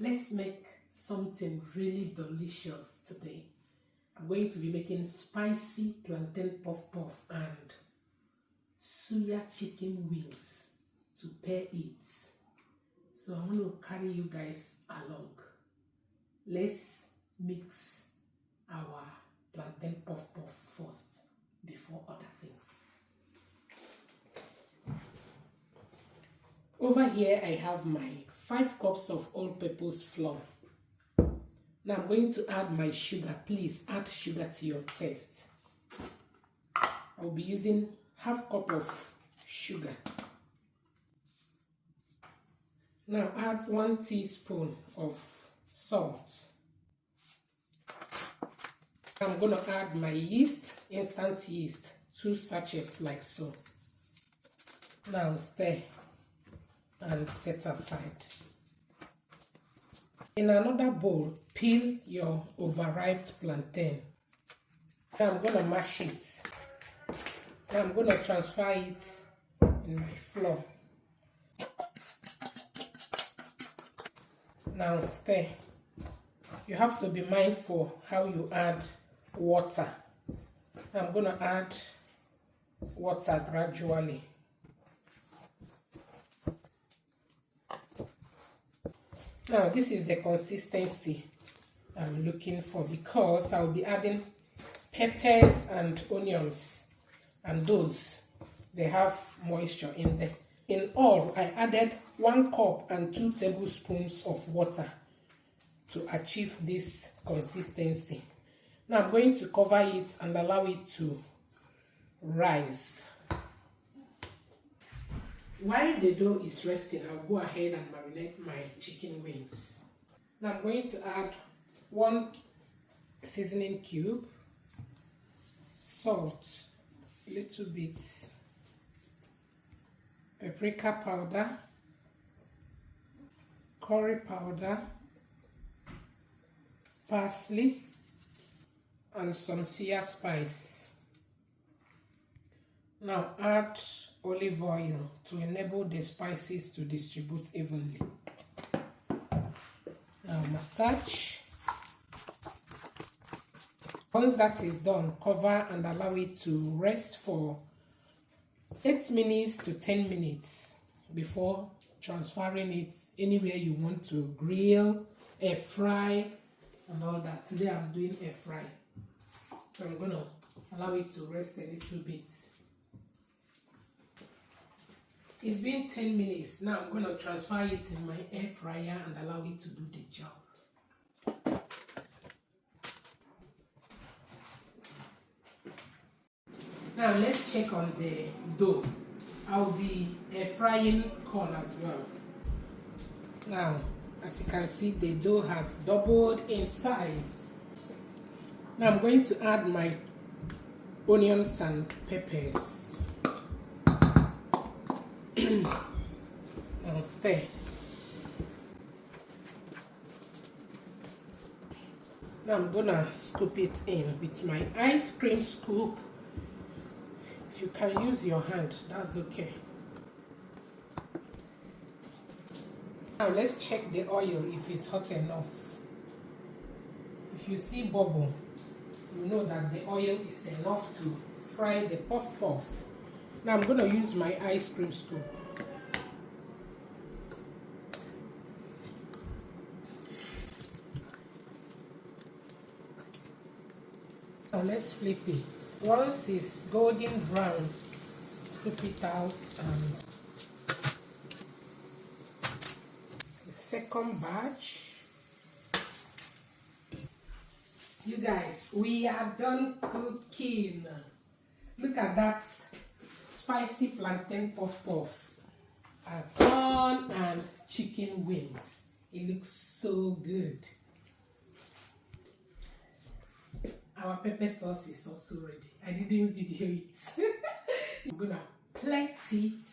Let's make something really delicious today. I'm going to be making spicy plantain puff puff and suya chicken wings to pair it. So I'm going to carry you guys along. Let's mix our plantain puff puff first before other things. Over here I have my 5 cups of all-purpose flour. Now I'm going to add my sugar. Please add sugar to your taste. I'll be using ½ cup of sugar. Now add 1 teaspoon of salt. I'm going to add my yeast, instant yeast, 2 sachets like so. Now stir and set aside. In another bowl, peel your overripe plantain. Now I'm going to mash it. Now I'm going to transfer it in my flour. Now stir. You have to be mindful how you add water. I'm going to add water gradually. Now this is the consistency I'm looking for because I'll be adding peppers and onions, and those, they have moisture in them. In all, I added 1 cup and 2 tablespoons of water to achieve this consistency. Now I'm going to cover it and allow it to rise. While the dough is resting, I'll go ahead and marinate my chicken wings. Now I'm going to add 1 seasoning cube, salt, a little bit, paprika powder, curry powder, parsley, and some soya spice. Now add olive oil to enable the spices to distribute evenly. Now massage. Once that is done, cover and allow it to rest for 8 minutes to 10 minutes before transferring it anywhere you want to grill, air fry, and all that. Today I'm doing air fry. So I'm going to allow it to rest a little bit. It's been 10 minutes. Now I'm going to transfer it in my air fryer and allow it to do the job. Now let's check on the dough. I'll be air frying corn as well. Now, as you can see, the dough has doubled in size. Now I'm going to add my onions and peppers. Now stir. Now I'm gonna scoop it in with my ice cream scoop. If you can use your hand, that's okay. Now let's check the oil if it's hot enough. If you see bubble, you know that the oil is enough to fry the puff puff. Now I'm going to use my ice cream scoop. Now let's flip it. Once it's golden brown, scoop it out and the second batch. You guys, we are done cooking. Look at that spicy plantain puff puff, corn and chicken wings. It looks so good. Our pepper sauce is also ready. I didn't video it. I'm gonna plate it